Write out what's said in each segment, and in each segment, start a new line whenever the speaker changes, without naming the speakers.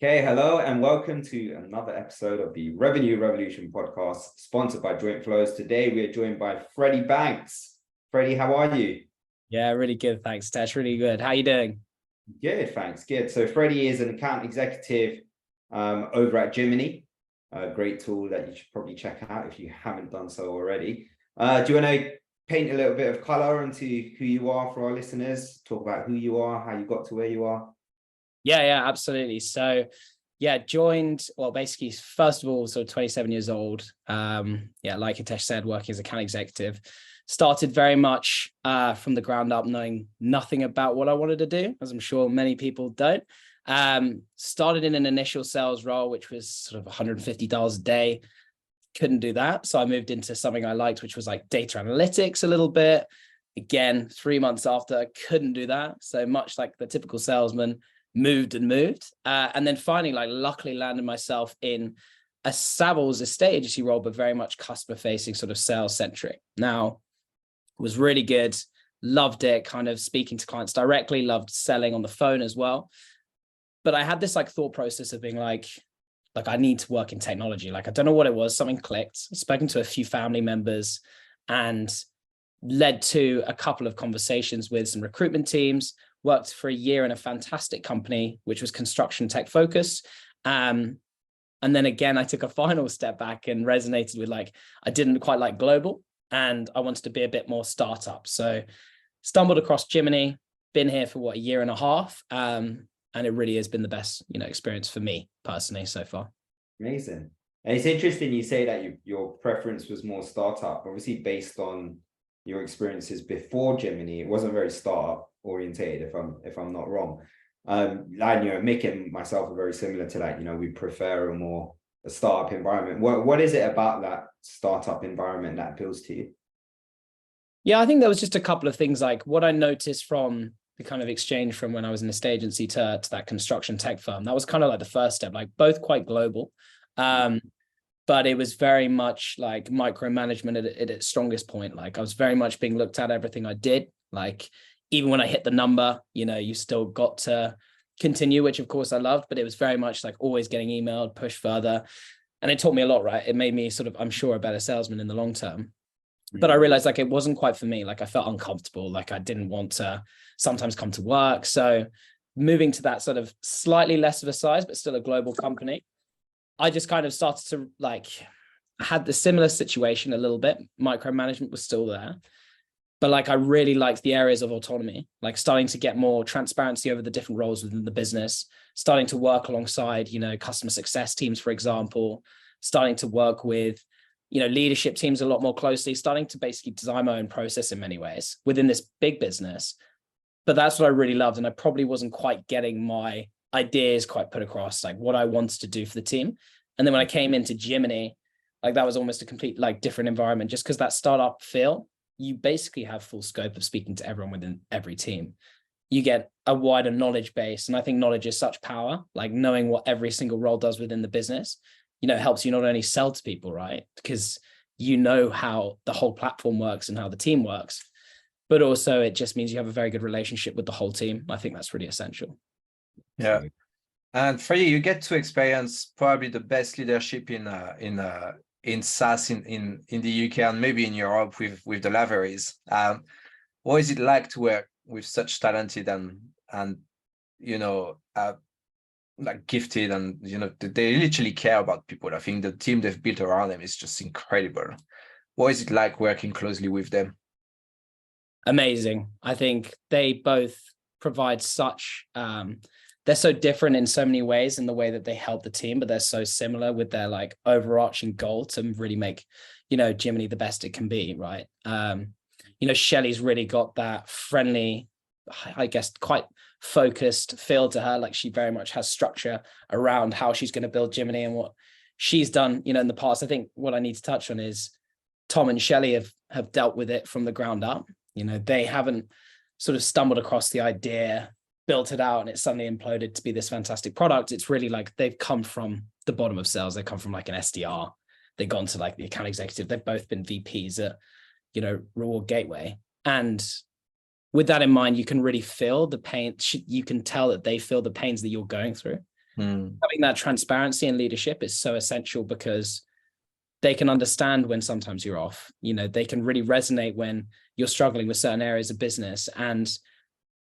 Okay, hello and welcome to another episode of the Revenue Revolution podcast, sponsored by Jointflows. Today we are joined by Freddie Banks. Freddie, how are you?
Yeah, really good. Thanks, Tesh. Really good. How you doing?
Good, thanks. Good. So Freddie is an account executive over at Jiminny, a great tool that you should probably check out if you haven't done so already. Do you want to paint a little bit of color into who you are for our listeners? Talk about who you are, how you got to where you are.
Yeah, absolutely. So joined, well, basically, first of all, sort of 27 years old. Like Hitesh said, working as account executive. Started very much from the ground up, knowing nothing about what I wanted to do, as I'm sure many people don't. Started in an initial sales role, which was sort of $150 a day. Couldn't do that. So I moved into something I liked, which was like data analytics a little bit. Again, 3 months after, I couldn't do that. So much like the typical salesman, moved. And then finally, luckily landed myself in a Savills estate agency role, but very much customer facing, sort of sales centric. Now, it was really good. Loved it, kind of speaking to clients directly, loved selling on the phone as well. But I had this thought process of being like I need to work in technology. I don't know what it was, something clicked. Spoken to a few family members and led to a couple of conversations with some recruitment teams. Worked for a year in a fantastic company, which was construction tech focused. And then again, I took a final step back and resonated with I didn't quite like global and I wanted to be a bit more startup. So stumbled across Jiminny, been here for a year and a half. And it really has been the best, experience for me personally so far.
Amazing. And it's interesting you say that your preference was more startup, obviously based on your experiences before Jiminny. It wasn't very startup orientated, if I'm not wrong. Mick and myself are very similar to that. We prefer a startup environment. What is it about that startup environment that appeals to you?
Yeah, I think there was just a couple of things. What I noticed from the kind of exchange from when I was in a state agency to that construction tech firm, that was kind of the first step, both quite global. But it was very much micromanagement at its strongest point. I was very much being looked at everything I did. Even when I hit the number, you still got to continue, which of course I loved, but it was very much always getting emailed, push further. And it taught me a lot, right? It made me I'm sure, a better salesman in the long term. But I realized it wasn't quite for me. I felt uncomfortable. I didn't want to sometimes come to work. So moving to that sort of slightly less of a size, but still a global company, I just kind of started to had the similar situation a little bit. Micromanagement was still there. But I really liked the areas of autonomy, starting to get more transparency over the different roles within the business, starting to work alongside, customer success teams, for example, starting to work with, leadership teams a lot more closely, starting to basically design my own process in many ways within this big business. But that's what I really loved. And I probably wasn't quite getting my ideas quite put across, what I wanted to do for the team. And then when I came into Jiminny, that was almost a complete different environment, just because that startup feel, you basically have full scope of speaking to everyone within every team. You get a wider knowledge base. And I think knowledge is such power, knowing what every single role does within the business, helps you not only sell to people, right? Because you know how the whole platform works and how the team works, but also it just means you have a very good relationship with the whole team. I think that's really essential.
Yeah. And Freddie, you get to experience probably the best leadership in SaaS in the UK and maybe in Europe with the Laveries. What is it like to work with such talented and gifted and they literally care about people? I think the team they've built around them is just incredible. What is it like working closely with them?
Amazing. I think they both provide such they're so different in so many ways in the way that they help the team, but they're so similar with their overarching goal to really make, Jiminny the best it can be, right? Shelley's really got that friendly, I guess, quite focused feel to her. She very much has structure around how she's going to build Jiminny and what she's done, in the past. I think what I need to touch on is Tom and Shelley have dealt with it from the ground up. They haven't sort of stumbled across the idea, built it out, and it suddenly imploded to be this fantastic product. It's really they've come from the bottom of sales. They come from an SDR. They've gone to the account executive. They've both been VPs at, Reward Gateway. And with that in mind, you can really feel the pain. You can tell that they feel the pains that you're going through. Having that transparency and leadership is so essential because they can understand when sometimes you're off. They can really resonate when you're struggling with certain areas of business, and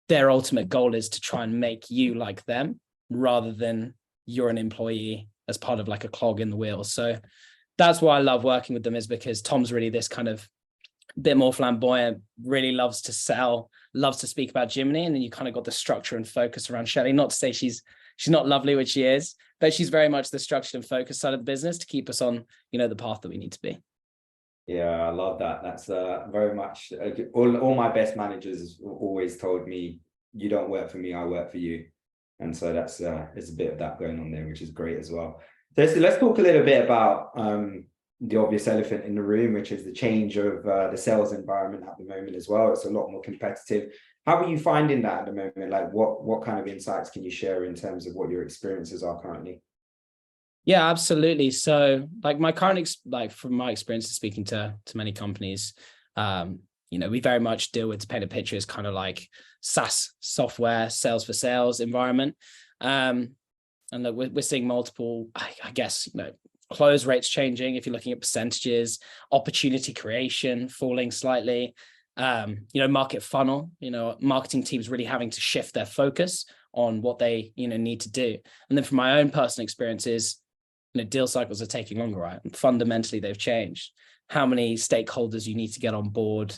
their ultimate goal is to try and make you like them rather than you're an employee as part of like a clog in the wheel. So that's why I love working with them, is because Tom's really this kind of bit more flamboyant, really loves to sell, loves to speak about Jiminny, and then you kind of got the structure and focus around Shelley. Not to say she's not lovely, which she is, but she's very much the structured and focused side of the business to keep us on, the path that we need to be.
Yeah, I love that. That's very much all my best managers always told me, you don't work for me, I work for you. And so that's there's a bit of that going on there, which is great as well. So let's talk a little bit about the obvious elephant in the room, which is the change of the sales environment at the moment as well. It's a lot more competitive. How are you finding that at the moment? Like what kind of insights can you share in terms of what your experiences are currently?
Yeah, absolutely. So like my current, from my experience of speaking to many companies, we very much deal with, to paint a picture, is kind of like SaaS software, sales for sales environment. And look, we're seeing multiple, I guess, close rates changing. If you're looking at percentages, opportunity creation falling slightly, market funnel, marketing teams really having to shift their focus on what they, need to do. And then from my own personal experiences, deal cycles are taking longer, right? And fundamentally, they've changed. How many stakeholders you need to get on board,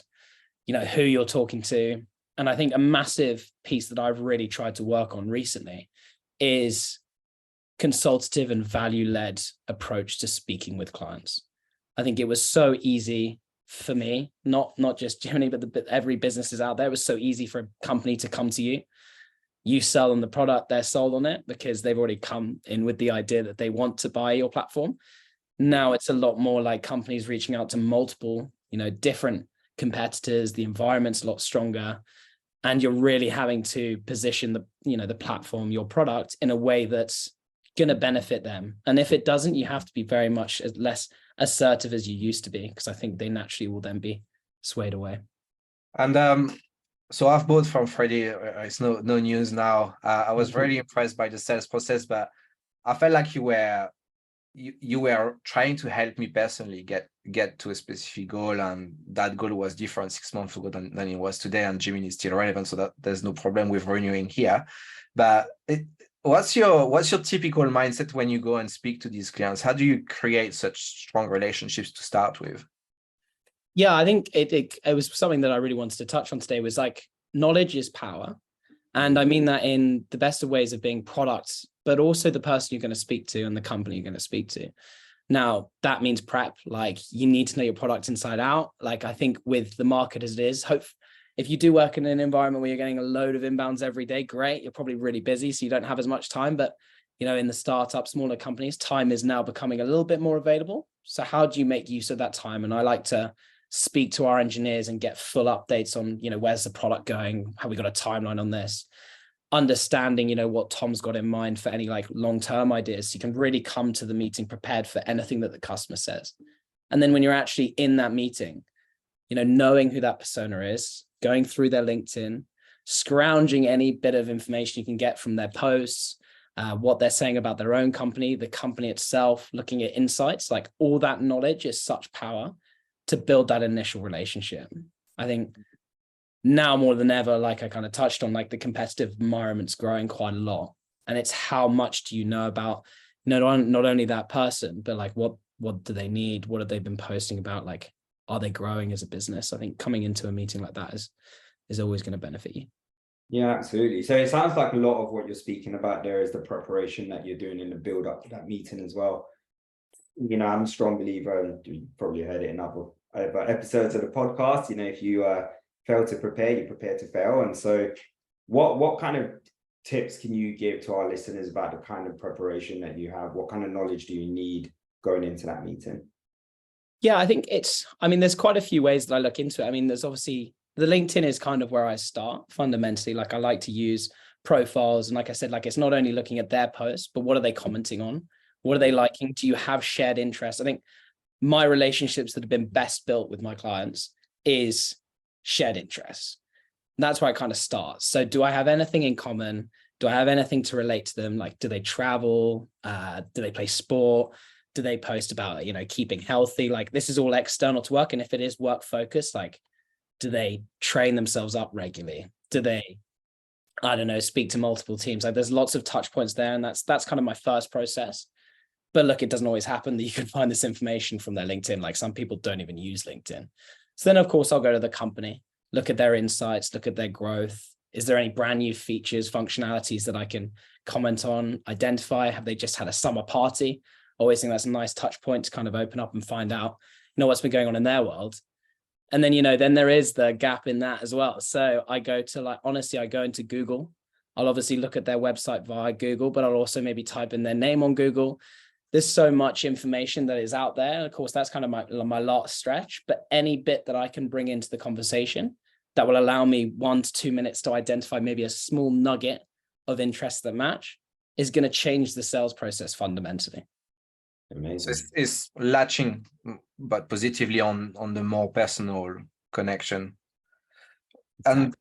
who you're talking to. And I think a massive piece that I've really tried to work on recently is consultative and value-led approach to speaking with clients. I think it was so easy for me, not just Jiminny, but every business is out there. It was so easy for a company to come to you. You sell them the product, they're sold on it because they've already come in with the idea that they want to buy your platform. Now it's a lot more like companies reaching out to multiple, different competitors. The environment's a lot stronger, and you're really having to position the platform, your product, in a way that's going to benefit them. And if it doesn't, you have to be very much less assertive as you used to be, because I think they naturally will then be swayed away.
And so I've bought from Freddie. It's no news now. I was really impressed by the sales process, but I felt like you were trying to help me personally get to a specific goal, and that goal was different 6 months ago than it was today, and Jiminny is still relevant, so that there's no problem with renewing here. But what's your typical mindset when you go and speak to these clients? How do you create such strong relationships to start with?
Yeah, I think it was something that I really wanted to touch on today, was like, knowledge is power. And I mean that in the best of ways of being product, but also the person you're going to speak to and the company you're going to speak to. Now, that means prep. Like, you need to know your product inside out. Like, I think with the market as it is, if you do work in an environment where you're getting a load of inbounds every day, great. You're probably really busy, so you don't have as much time. But, in the startup, smaller companies, time is now becoming a little bit more available. So how do you make use of that time? And I like to speak to our engineers and get full updates on, where's the product going? Have we got a timeline on this? Understanding, what Tom's got in mind for any like long-term ideas. So you can really come to the meeting prepared for anything that the customer says. And then when you're actually in that meeting, knowing who that persona is, going through their LinkedIn, scrounging any bit of information you can get from their posts, what they're saying about their own company, the company itself, looking at insights, like all that knowledge is such power to build that initial relationship. I think now more than ever, like I kind of touched on, like the competitive environment's growing quite a lot. And it's how much do you know about, not only that person, but like what do they need? What have they been posting about? Like, are they growing as a business? I think coming into a meeting like that is always going to benefit you.
Yeah, absolutely. So it sounds like a lot of what you're speaking about there is the preparation that you're doing in the build up to that meeting as well. I'm a strong believer, and you probably heard it in other episodes of the podcast, if you fail to prepare, you prepare to fail. And so what kind of tips can you give to our listeners about the kind of preparation that you have? What kind of knowledge do you need going into that meeting?
Yeah, I think there's quite a few ways that I look into it. There's obviously the LinkedIn is kind of where I start fundamentally. Like, I like to use profiles. And like I said, like, it's not only looking at their posts, but what are they commenting on? What are they liking? Do you have shared interests? I think my relationships that have been best built with my clients is shared interests. And that's where I kind of start. So do I have anything in common? Do I have anything to relate to them? Like, do they travel? Do they play sport? Do they post about, keeping healthy? Like, this is all external to work. And if it is work focused, like, do they train themselves up regularly? Do they, I don't know, speak to multiple teams? Like, there's lots of touch points there. And that's kind of my first process. But look, it doesn't always happen that you can find this information from their LinkedIn. Like, some people don't even use LinkedIn. So then, of course, I'll go to the company, look at their insights, look at their growth. Is there any brand new features, functionalities that I can comment on, identify? Have they just had a summer party? Always think that's a nice touch point to kind of open up and find out, what's been going on in their world. And then, then there is the gap in that as well. So I go to I go into Google. I'll obviously look at their website via Google, but I'll also maybe type in their name on Google. There's so much information that is out there. Of course, that's kind of my last stretch, but any bit that I can bring into the conversation that will allow me 1 to 2 minutes to identify maybe a small nugget of interest that match is going to change the sales process fundamentally.
Amazing.
So it's latching, but positively on the more personal connection. And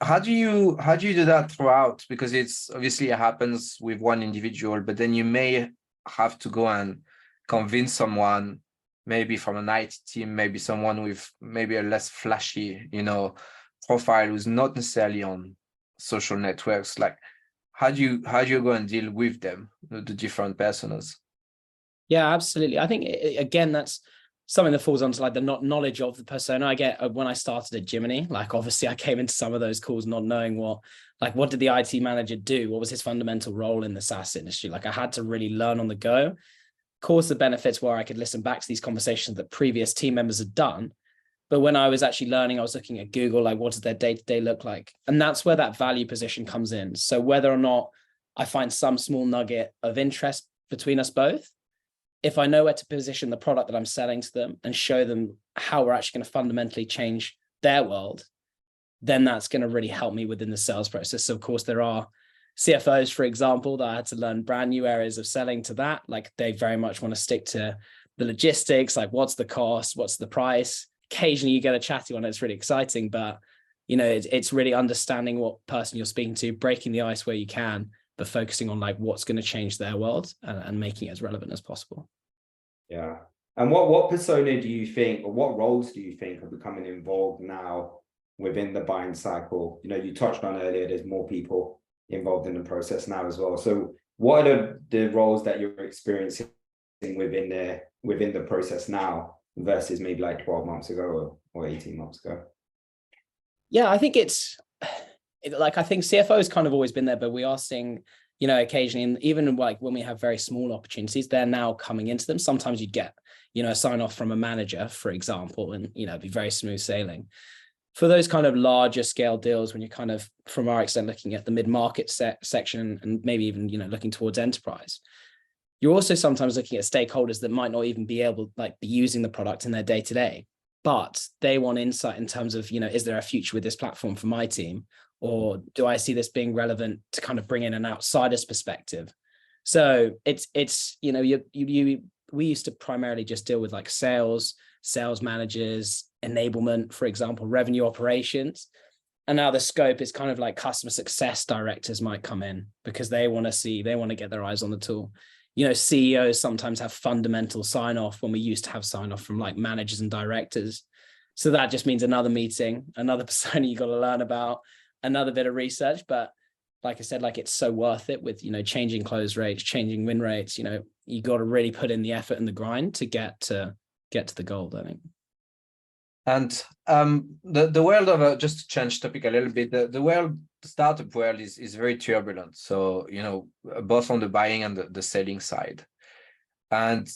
how do you do that throughout? Because it's obviously it happens with one individual, but then you may have to go and convince someone, maybe from an IT team, maybe someone with maybe a less flashy, profile who's not necessarily on social networks. Like, how do you go and deal with them, the different personas?
Yeah, absolutely. I think again, that's something that falls onto the knowledge of the persona. I get when I started at Jiminny, obviously I came into some of those calls not knowing what did the IT manager do? What was his fundamental role in the SaaS industry? I had to really learn on the go. Of course, the benefits were I could listen back to these conversations that previous team members had done. But when I was actually learning, I was looking at Google, what does their day-to-day look like? And that's where that value position comes in. So whether or not I find some small nugget of interest between us both, if I know where to position the product that I'm selling to them and show them how we're actually going to fundamentally change their world, then that's going to really help me within the sales process. So of course, there are CFOs, for example, that I had to learn brand new areas of selling to that. They very much want to stick to the logistics, what's the cost, what's the price. Occasionally you get a chatty one, it's really exciting, but it's really understanding what person you're speaking to, breaking the ice where you can, but focusing on what's going to change their world and making it as relevant as possible.
Yeah. And what persona do you think, or what roles do you think are becoming involved now within the buying cycle? You touched on earlier, there's more people involved in the process now as well. So what are the roles that you're experiencing within the process now versus maybe 12 months ago or 18 months ago?
Yeah, I think I think CFO has kind of always been there, but we are seeing, occasionally, and even when we have very small opportunities, they're now coming into them. Sometimes you'd get, a sign off from a manager, for example, and, it'd be very smooth sailing. For those kind of larger scale deals, when you're kind of, from our extent, looking at the mid-market section and maybe even, looking towards enterprise, you're also sometimes looking at stakeholders that might not even be able be using the product in their day-to-day, but they want insight in terms of, is there a future with this platform for my team? Or do I see this being relevant to kind of bring in an outsider's perspective? So it's we used to primarily just deal with sales managers, enablement, for example, revenue operations. And now the scope is kind of customer success directors might come in because they want to get their eyes on the tool. CEOs sometimes have fundamental sign-off when we used to have sign-off from managers and directors. So that just means another meeting, another persona you got to learn about, another bit of research. But like I said, it's so worth it with, changing close rates, changing win rates. You got to really put in the effort and the grind to get to the goal, I think.
And the world of just to change topic a little bit, the startup world is very turbulent. So both on the buying and the selling side, and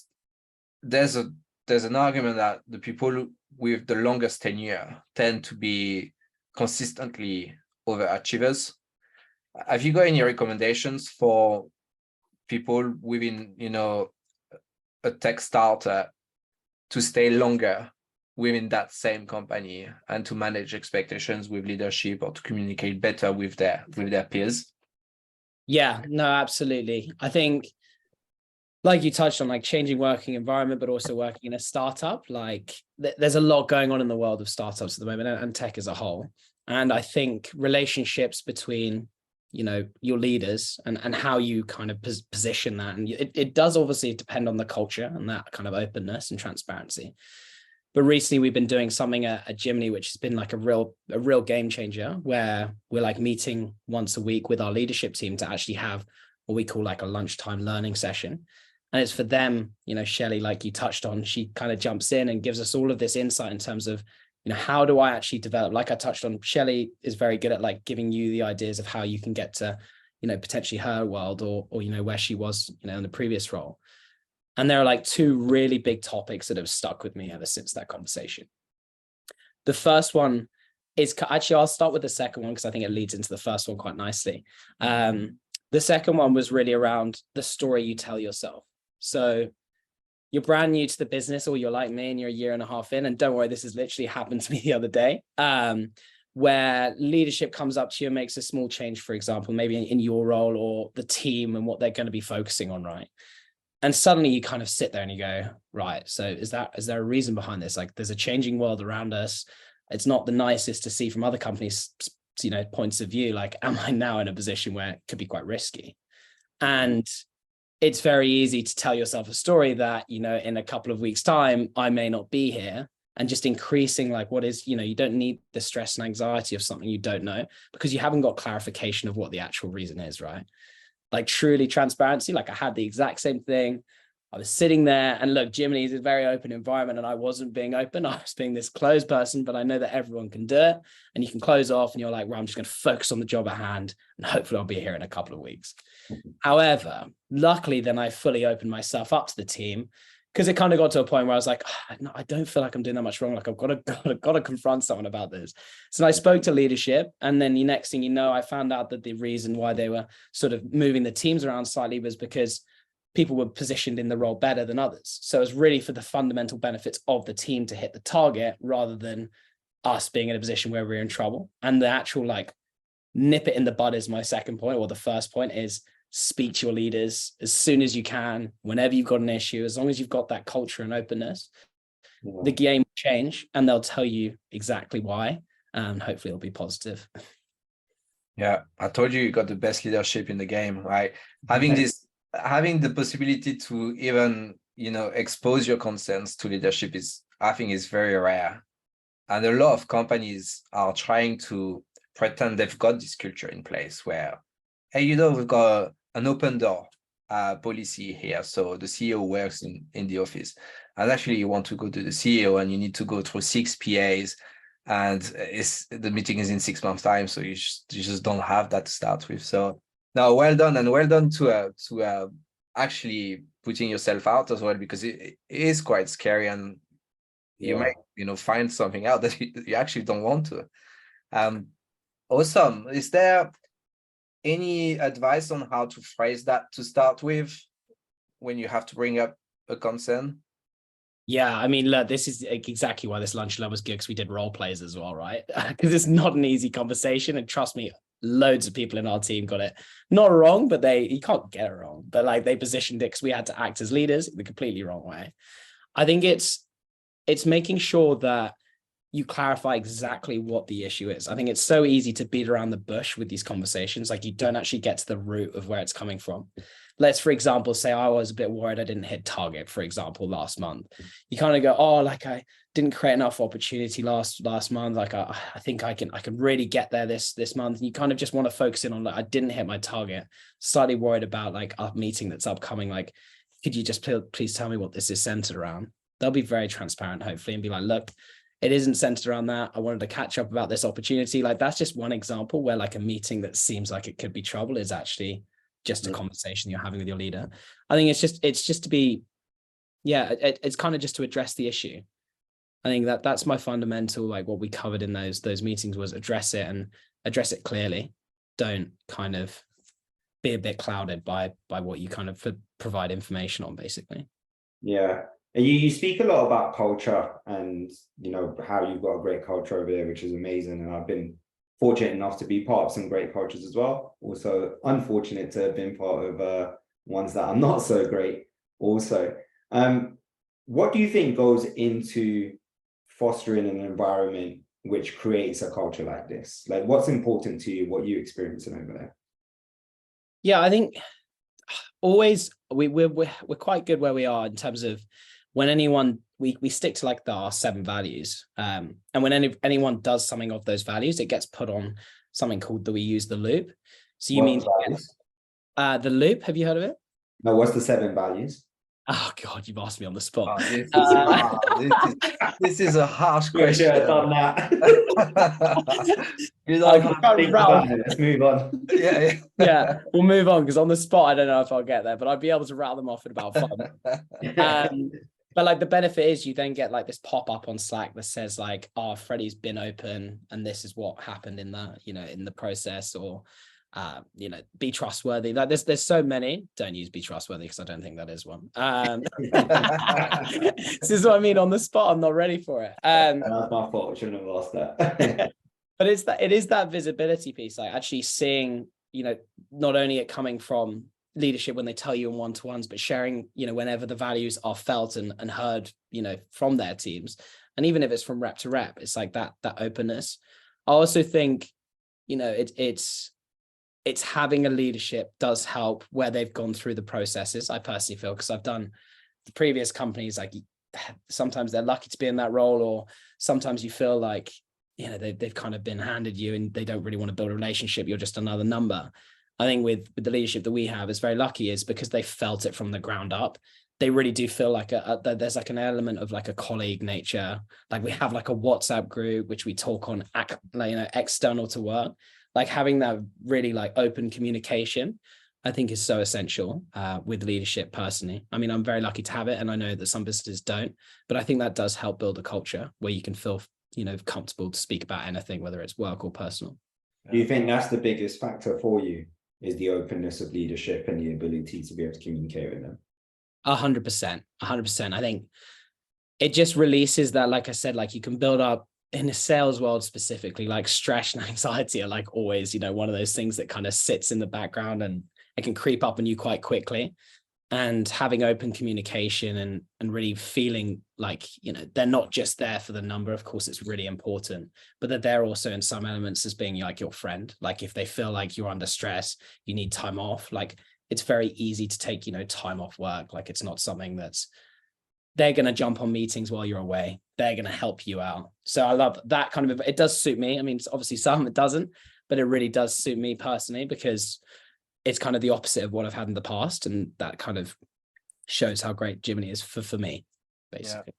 there's an argument that the people with the longest tenure tend to be consistently overachievers. Have you got any recommendations for people within a tech startup to stay longer within that same company and to manage expectations with leadership or to communicate better with their peers?
Yeah, no, absolutely. I think like you touched on, changing working environment, but also working in a startup, there's a lot going on in the world of startups at the moment and tech as a whole. And I think relationships between your leaders and how you kind of position that. And it does obviously depend on the culture and that kind of openness and transparency. But recently we've been doing something at Jiminny, which has been like a real game changer, where we're like meeting once a week with our leadership team to actually have what we call like a lunchtime learning session. And it's for them, Shelley, like you touched on, she kind of jumps in and gives us all of this insight in terms of, how do I actually develop? Like I touched on, Shelley is very good at like giving you the ideas of how you can get to, potentially her world or where she was, in the previous role. And there are like two really big topics that have stuck with me ever since that conversation. The first one is actually, I'll start with the second one because I think it leads into the first one quite nicely. The second one was really around the story you tell yourself. So you're brand new to the business, or you're like me and you're a year and a half in, and don't worry, this has literally happened to me the other day, where leadership comes up to you and makes a small change, for example, maybe in your role or the team and what they're going to be focusing on, right? And suddenly you kind of sit there and you go, right, so is there a reason behind this? Like there's a changing world around us. It's not the nicest to see from other companies, points of view. Like, am I now in a position where it could be quite risky? And it's very easy to tell yourself a story that, in a couple of weeks' time, I may not be here, and just increasing like what is, you don't need the stress and anxiety of something you don't know because you haven't got clarification of what the actual reason is, right? Like truly transparency. Like I had the exact same thing. I was sitting there and look, Jiminny is a very open environment and I wasn't being open. I was being this closed person, but I know that everyone can do it and you can close off and you're like, well, I'm just going to focus on the job at hand and hopefully I'll be here in a couple of weeks. However, luckily then I fully opened myself up to the team because it kind of got to a point where I was like, no, I don't feel like I'm doing that much wrong. Like I've got to confront someone about this. So I spoke to leadership, and then the next thing you know, I found out that the reason why they were sort of moving the teams around slightly was because people were positioned in the role better than others. So it's really for the fundamental benefits of the team to hit the target rather than us being in a position where we're in trouble. And the actual like nip it in the bud is my second point, or the first point is speak to your leaders as soon as you can, whenever you've got an issue, as long as you've got that culture and openness, the game will change and they'll tell you exactly why. And hopefully it'll be positive.
Yeah, I told you got the best leadership in the game, right? Having the possibility to even, expose your concerns to leadership I think is very rare. And a lot of companies are trying to pretend they've got this culture in place where, hey, we've got an open door policy here. So the CEO works in the office. And actually you want to go to the CEO and you need to go through 6 PAs and the meeting is in 6 months' time. So you just don't have that to start with. So now, well done, and well done to actually putting yourself out as well, because it is quite scary, and you might find something out that you actually don't want to. Awesome. Is there any advice on how to phrase that to start with when you have to bring up a concern?
Yeah, I mean, look, this is exactly why this lunch club was good, because we did role plays as well, right? Because it's not an easy conversation, and trust me, loads of people in our team got it not wrong, but you can't get it wrong, but like they positioned it because we had to act as leaders the completely wrong way. I think it's making sure that you clarify exactly what the issue is. I think it's so easy to beat around the bush with these conversations. Like you don't actually get to the root of where it's coming from. Let's, for example, say I was a bit worried I didn't hit target, for example, last month. You kind of go, oh, like I didn't create enough opportunity last month. Like I think I can really get there this month. And you kind of just want to focus in on like, I didn't hit my target. Slightly worried about like our meeting that's upcoming. Like, could you just please tell me what this is centered around? They'll be very transparent, hopefully, and be like, look, it isn't centered around that. I wanted to catch up about this opportunity. Like that's just one example where like a meeting that seems like it could be trouble is actually just a conversation you're having with your leader. I think it's just to be, it's kind of just to address the issue. I think that's my fundamental, like what we covered in those meetings was address it and address it clearly. Don't kind of be a bit clouded by what you kind of provide information on, basically.
Yeah. And you speak a lot about culture and, how you've got a great culture over there, which is amazing. And I've been fortunate enough to be part of some great cultures as well. Also unfortunate to have been part of ones that are not so great also. What do you think goes into fostering an environment which creates a culture like this? Like what's important to you, what you experiencing over there?
Yeah, I think always we're quite good where we are in terms of when anyone we stick to like our 7 values. And when anyone does something of those values, it gets put on something called we use the loop. So you mean the loop? Have you heard of it?
No, what's the 7 values?
Oh God, you've asked me on the spot.
This is this is a harsh question.
Should have done that. Let's move on.
Yeah, we'll move on because on the spot, I don't know if I'll get there, but I'll be able to rattle them off in about 5 minutes. But like the benefit is you then get like this pop-up on Slack that says like, oh, Freddie's been open and this is what happened in the, in the process, or be trustworthy. Like there's so many. Don't use be trustworthy because I don't think that is one. This is what I mean, on the spot, I'm not ready for it.
That's my fault. I shouldn't have asked that.
But it is that visibility piece, like actually seeing, not only it coming from leadership when they tell you in one-to-ones, but sharing, whenever the values are felt and heard, from their teams. And even if it's from rep to rep, it's like that openness. I also think, it's having a leadership does help where they've gone through the processes. I personally feel, because I've done the previous companies, like sometimes they're lucky to be in that role, or sometimes you feel like, they've kind of been handed you and they don't really want to build a relationship. You're just another number. I think with the leadership that we have is very lucky, is because they felt it from the ground up. They really do feel like there's like an element of like a colleague nature. Like we have like a WhatsApp group, which we talk on, external to work. Like having that really like open communication, I think is so essential with leadership personally. I mean, I'm very lucky to have it, and I know that some businesses don't, but I think that does help build a culture where you can feel, comfortable to speak about anything, whether it's work or personal.
Do you think that's the biggest factor for you, is the openness of leadership and the ability to be able to communicate with them?
100%. I think it just releases that, like I said, like you can build up in the sales world specifically, like stress and anxiety are like always, one of those things that kind of sits in the background and it can creep up on you quite quickly. And having open communication and really feeling like, they're not just there for the number. Of course, it's really important, but that they're also in some elements as being like your friend. Like if they feel like you're under stress, you need time off, like it's very easy to take, time off work. Like it's not something they're going to jump on meetings while you're away. They're going to help you out. So I love that kind of, it does suit me. I mean, it's obviously some it doesn't, but it really does suit me personally, because it's kind of the opposite of what I've had in the past. And that kind of shows how great Jiminny is for me, basically.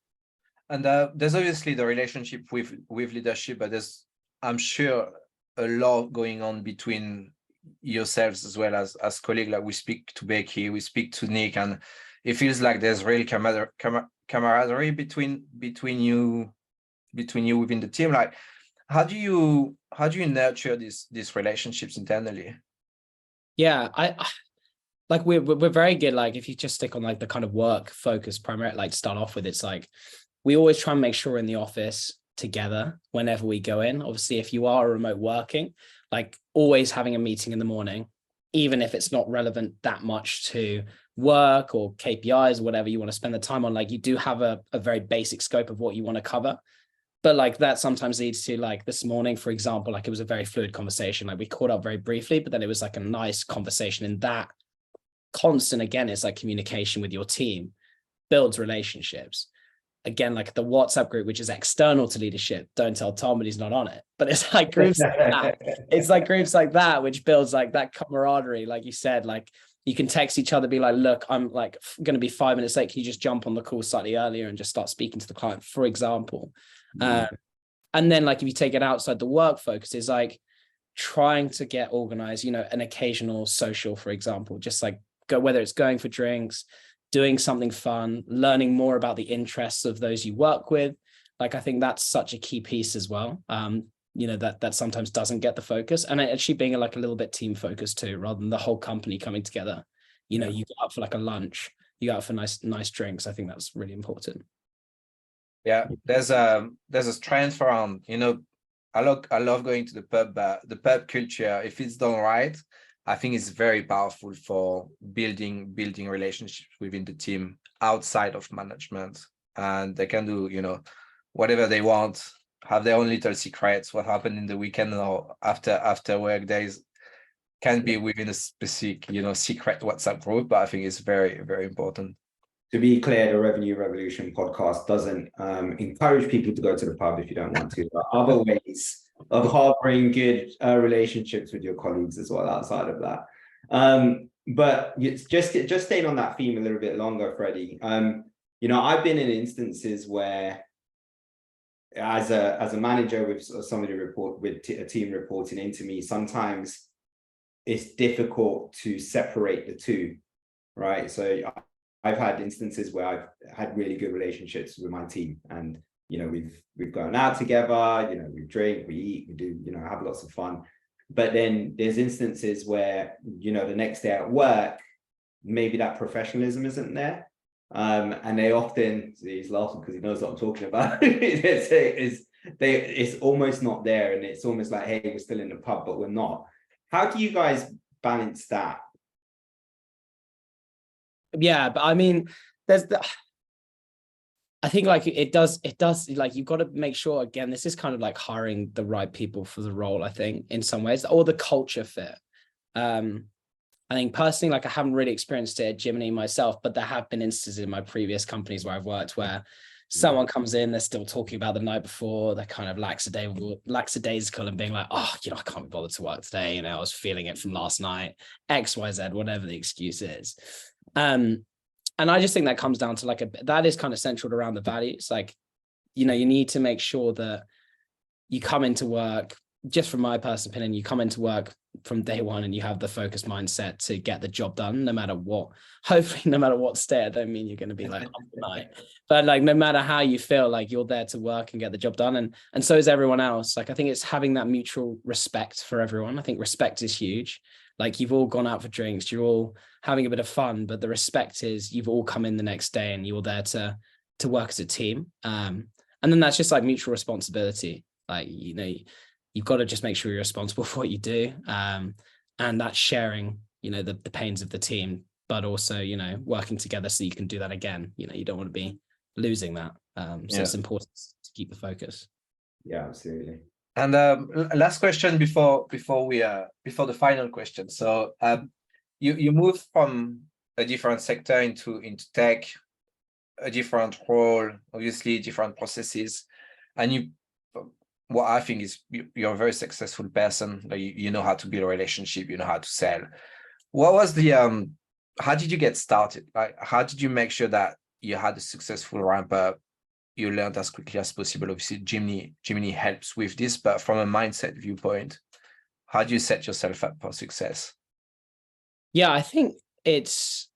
Yeah. And there's obviously the relationship with leadership, but there's, I'm sure, a lot going on between yourselves as well as colleagues. Like we speak to Becky, we speak to Nick, and it feels like there's real camaraderie between you within the team. Like, how do you nurture these relationships internally?
Yeah, I like we're very good. Like if you just stick on like the kind of work focus primarily, like to start off with, it's like we always try and make sure we're in the office together whenever we go in. Obviously, if you are remote working, like always having a meeting in the morning, even if it's not relevant that much to work or KPIs or whatever you want to spend the time on, like you do have a very basic scope of what you want to cover. But like that sometimes leads to, like this morning, for example, like it was a very fluid conversation. Like we caught up very briefly, but then it was like a nice conversation. And that constant, again, it's like communication with your team builds relationships. Again, like the WhatsApp group, which is external to leadership. Don't tell Tom, but he's not on it. But it's like groups like that. It's like groups like that, which builds like that camaraderie. Like you said, like you can text each other, be like, look, I'm like going to be 5 minutes late. Can you just jump on the call slightly earlier and just start speaking to the client, for example? And then like if you take it outside the work focus, is like trying to get organized, an occasional social, for example, just like whether it's going for drinks, doing something fun, learning more about the interests of those you work with. Like, I think that's such a key piece as well. That sometimes doesn't get the focus, and actually being like a little bit team focused too, rather than the whole company coming together. You go out for like a lunch, you go out for nice drinks. I think that's really important.
Yeah, there's a strength around, I love going to the pub. The pub culture, if it's done right, I think it's very powerful for building relationships within the team outside of management, and they can do whatever they want, have their own little secrets, what happened in the weekend or after work days. can be within a specific, secret WhatsApp group, but I think it's very, very important.
To be clear, the Revenue Revolution podcast doesn't encourage people to go to the pub if you don't want to. There are other ways of harboring good relationships with your colleagues as well outside of that. But just staying on that theme a little bit longer, Freddie. I've been in instances where, as a manager with somebody a team reporting into me, sometimes it's difficult to separate the two, right? So I've had instances where I've had really good relationships with my team, and we've gone out together, we drink, we eat, we do, have lots of fun. But then there's instances where, the next day at work, maybe that professionalism isn't there. And they often, he's laughing because he knows what I'm talking about. It's almost not there, and it's almost like, hey, we're still in the pub, but we're not. How do you guys balance that?
Yeah, but I mean, I think like it does like, you've got to make sure, again, this is kind of like hiring the right people for the role, I think, in some ways, or the culture fit. I think personally, like, I haven't really experienced it at Jiminny myself, but there have been instances in my previous companies where I've worked where someone comes in, they're still talking about the night before, they're kind of lackadaisical and being like, oh, I can't be bothered to work today. I was feeling it from last night, XYZ, whatever the excuse is. And I just think that comes down to that is kind of centered around the values. Like, you need to make sure that you come into work, just from my personal opinion, you come into work from day one and you have the focused mindset to get the job done, no matter what. Hopefully, no matter what state. I don't mean you're going to be like up the night, but like, no matter how you feel, like, you're there to work and get the job done. And so is everyone else. Like, I think it's having that mutual respect for everyone. I think respect is huge. Like, you've all gone out for drinks, you're all having a bit of fun, but the respect is you've all come in the next day and you're there to work as a team. And then that's just like mutual responsibility. Like, you've got to just make sure you're responsible for what you do. And that's sharing, the pains of the team, but also, working together so you can do that again. You don't want to be losing that. So it's important to keep the focus.
Yeah, absolutely.
And last question before the final question. So you moved from a different sector into tech, a different role, obviously different processes, and what I think is you're a very successful person. Like, you know how to build a relationship, you know how to sell. What was how did you get started? Like, how did you make sure that you had a successful ramp up? You learned as quickly as possible. Obviously, Jiminny helps with this, but from a mindset viewpoint, how do you set yourself up for success?
Yeah, I think it's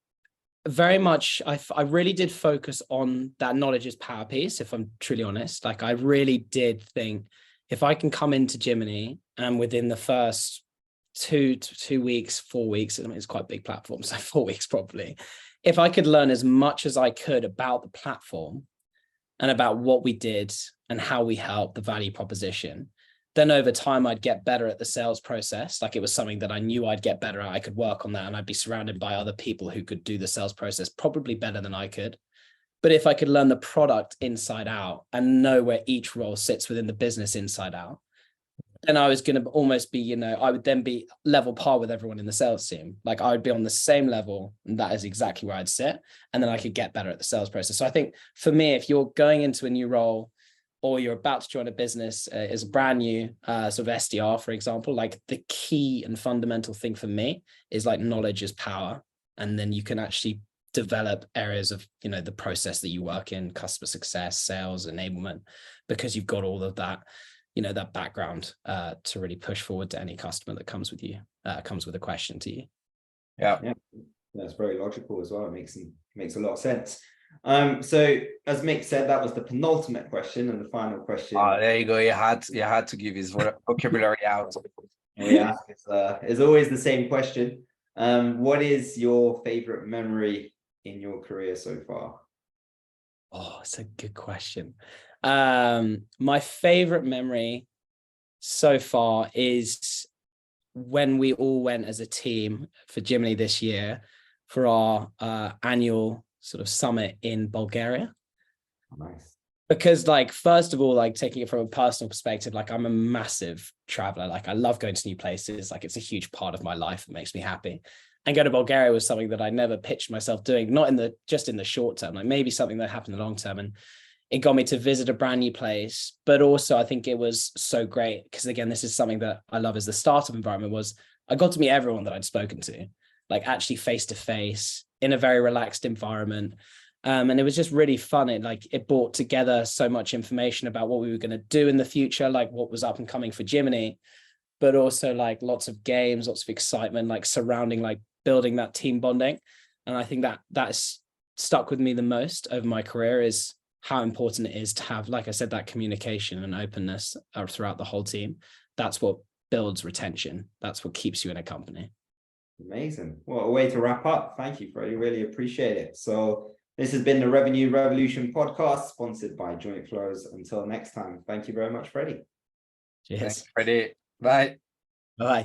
very much, I really did focus on that knowledge is power piece, if I'm truly honest. Like, I really did think, if I can come into Jiminny and within the first 2 weeks, 4 weeks, I mean, it's quite a big platform, so 4 weeks probably, if I could learn as much as I could about the platform and about what we did and how we helped, the value proposition, then over time I'd get better at the sales process. Like, it was something that I knew I'd get better at. I could work on that, and I'd be surrounded by other people who could do the sales process probably better than I could. But if I could learn the product inside out and know where each role sits within the business inside out, then I was going to almost be, I would then be level par with everyone in the sales team. Like, I would be on the same level, and that is exactly where I'd sit. And then I could get better at the sales process. So I think for me, if you're going into a new role, or you're about to join a business as a brand new sort of SDR, for example, like, the key and fundamental thing for me is like, knowledge is power. And then you can actually develop areas of, the process that you work in, customer success, sales, enablement, because you've got all of that, that background to really push forward to any customer that comes with you, comes with a question to you.
Yeah.
That's very logical as well. It makes a lot of sense. So as Mick said, that was the penultimate question, and the final question.
There you go. You had to give his vocabulary out.
Yeah, it's always the same question. What is your favorite memory in your career so far?
Oh, it's a good question. My favorite memory so far is when we all went as a team for Jiminny this year for our annual sort of summit in Bulgaria.
Nice.
because like, first of all, like taking it from a personal perspective, like I'm a massive traveler. Like I love going to new places. Like it's a huge part of my life. It makes me happy. And going to Bulgaria was something that I never pitched myself doing, not in the, just in the short term, like maybe something that happened in the long term. And it got me to visit a brand new place. But also I think it was so great because again, this is something that I love as the startup environment was I got to meet everyone that I'd spoken to, like actually face to face in a very relaxed environment. And it was just really fun. It brought together so much information about what we were going to do in the future, like what was up and coming for Jiminny, but also like lots of games, lots of excitement, like surrounding, like building that team bonding. And I think that that's stuck with me the most over my career is how important it is to have, like I said, that communication and openness throughout the whole team. That's what builds retention. That's what keeps you in a company.
Amazing. What a way to wrap up. Thank you, Freddie. Really appreciate it. So this has been the Revenue Revolution podcast, sponsored by Jointflows. Until next time, thank you very much, Freddie.
Cheers.
Thanks, Freddie. Bye.
Bye.